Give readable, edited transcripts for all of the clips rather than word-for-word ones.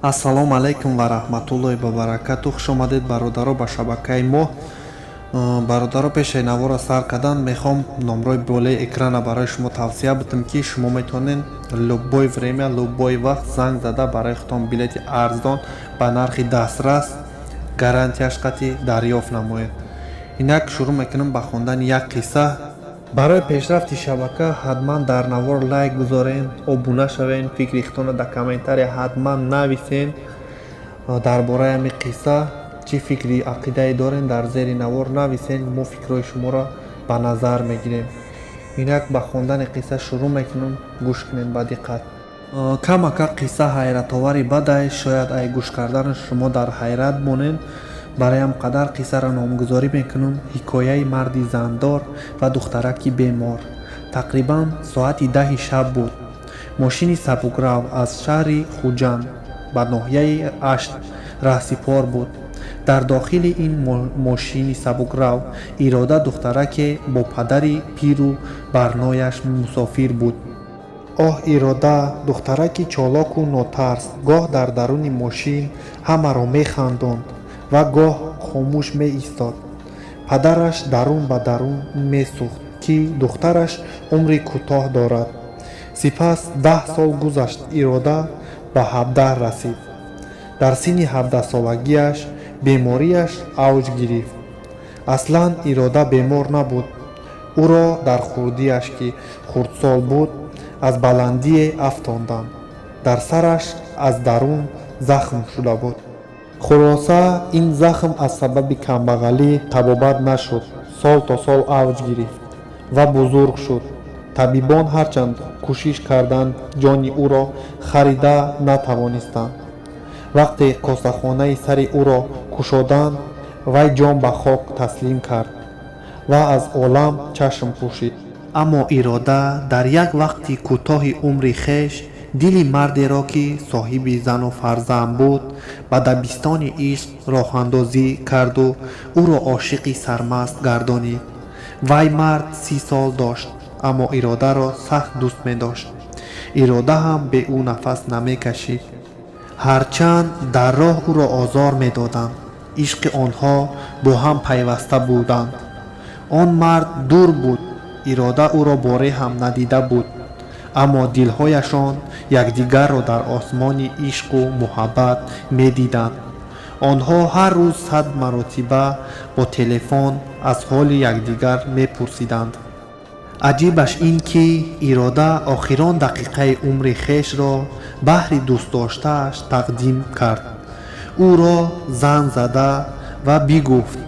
Ассалому алайкум ва раҳматуллоҳи ва баракатуh. Хуш омадед бародаро ба шабакаи мо. Бародаро, пешаи навора сар кардан мехом номрои болаи экрана барои шумо тавсия битам ки шумо метавонед любое время, любое вақт занг зада барои худтон билети арзон ба нархи дастрас гарантияш қатъӣ дарёфт намоед. Инак шурӯъ мекунем ба хондани як қисса. барои пешрафти шабака ҳатман дар навор лайк гузорен, обуна шавен, фикри худтонро дар комментария ҳатман нависен. дар бораи ҳамин қисса чӣ фикри ақидае дорен, дар зери навор нависен. мо фикрҳои шуморо ба назар мегирем. инак ба хондани қисса шурӯъ мекунем. гӯш кунем ба диққат. камака қисса ҳайратовари бадай, шояд ай гӯш кардан шумо дар ҳайрат монед. барои ҳам қадар қиссаро номгузорӣ мекунем. ҳикояи марди зандор ва духтараки бемор. тақрибан соати 10 шаб буд. мошини сабукрав аз шаҳри хуҷанд ба ноҳияи ашт раҳсипор буд. дар дохили ин мошини сабукрав Ирода духтараке бо падари пиру барнояш мусофир буд. оҳ Ирода, духтараки чолоку нотарс, гоҳ дар даруни мошин ҳамаро механдонд ва гоҳ хомӯш меистод. падараш дарун ба дарун месӯхт ки духтараш умри кӯтоҳ дорад. сипас 10 сол гузашт. Ирода ба 17 расид. дар синни 17-солагиаш беморияш авҷ гирифт. аслан Ирода бемор набуд. ӯро дар хурдиаш ки хурдсол буд аз баландие афтонданд. дар сараш аз дарун захм шуда буд. хулоса ин захм аз сабаби камбағалӣ табобат нашуд. сол то сол авҷ гирифт ва бузург шуд. табибон ҳарчанд кӯшиш карданд ҷони ӯро харида натавонистанд. вақте косахонаи сари ӯро кушоданд, вай ҷон ба хок таслим кард ва аз олам чашм пӯшид. аммо Ирода дар як вақти кӯтоҳи умри хеш дили мардеро ки соҳиби зану фарзанд буд ба дабистони ишқ роҳандозӣ карду ӯро ошиқи сармаст гардонид. вай мард 30 сол дошт, аммо Иродаро сахт дӯст медошт. Ирода ҳам бе ӯ нафас намекашид. ҳарчанд дар роҳ ӯро озор медоданд, ишқи онҳо бо ҳам пайваста буданд. он мард дур буд. Ирода ӯро боре ҳам надида буд, аммо дилҳояшон якдигарро дар осмони ишқу муҳаббат медиданд. онҳо ҳар рӯз 100 маротиба бо телефон аз ҳоли якдигар мепурсиданд. аҷибаш ин ки Ирода охирон дақиқаи умри хешро баҳри дӯстдоштааш тақдим кард. ӯро занг зада ва бигуфт: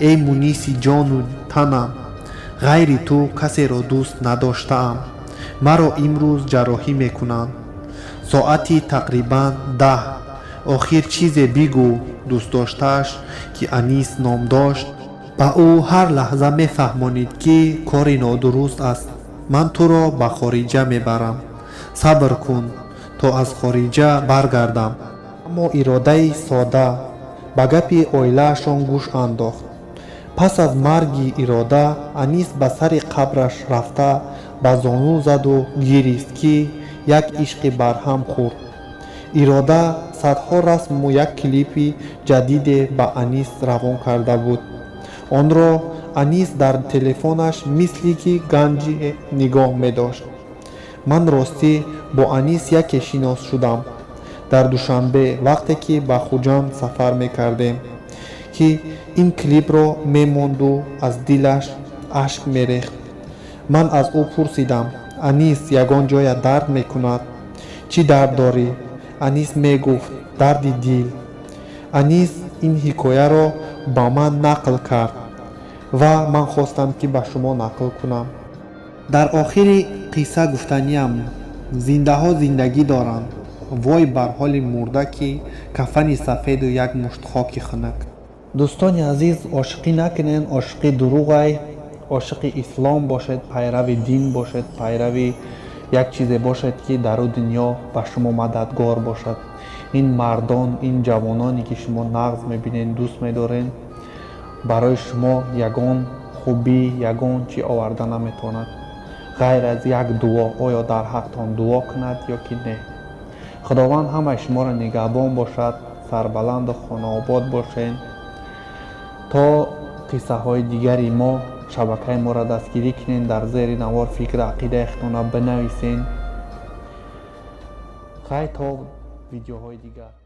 эй муниси ҷону танам, ғайри ту касеро дӯст надоштаам. маро имрӯз ҷарроҳӣ мекунанд. соати тақрибан 10. охир чизе бигӯ. дӯстдоштааш ки Анис ном дошт ба ӯ ҳар лаҳза мефаҳмонид ки кори нодуруст аст. ман туро ба хориҷа мебарам. сабр кун то аз хориҷа баргардам. аммо Иродаи сода ба гапи оилаашон гӯш андохт. пас аз марги Ирода Анис ба сари қабраш рафта ба зону заду гирист ки як ишқи барҳам хӯрд. Ирода садҳо расму як клипи ҷадиде ба Анис равон карда буд. онро Анис дар телефонаш мисли ки ганҷи нигоҳ медошт. ман ростӣ бо Анис яке шинос шудам дар душанбе, вақте ки ба хуҷанд сафар мекардем, ки ин клипро мемонду аз дилаш ашк мерехт. ман аз ӯ пурсидам: Анис, ягон ҷоят дард мекунад? чӣ дард дорӣ? Анис мегуфт: дарди дил. Анис ин ҳикояро ба ман нақл кард ва ман хостам ки ба шумо нақл кунам. дар охири қисса гуфтаниям: зиндаҳо зиндагӣ доранд. вой бар ҳоли мурда ки кафани сафеду як мушт хоки хунак. дӯстони азиз, ошиқӣ накунед. ошиқӣ дурӯғай. ошиқи ислом бошед, пайрави дин бошед, пайрави як чизе бошед ки дар ӯ дунё ба шумо мададгор бошад. ин мардон, ин ҷавононе ки шумо нағз мебинед, дӯст медоред, барои шумо ягон хубӣ, ягон чӣ оварда наметавонад ғайр аз як дуо. оё дар ҳақтон дуо кунад ё ки не? خداوند همه شما را نگهبان باشد. سربلند و خانه‌آباد باشین. تا قصه های دیگری ما شبکه ما را دستگیری کنین، در زیر نوار فکر عقیده اختونه بنویسین. خیلی تا ویدیوهای دیگر.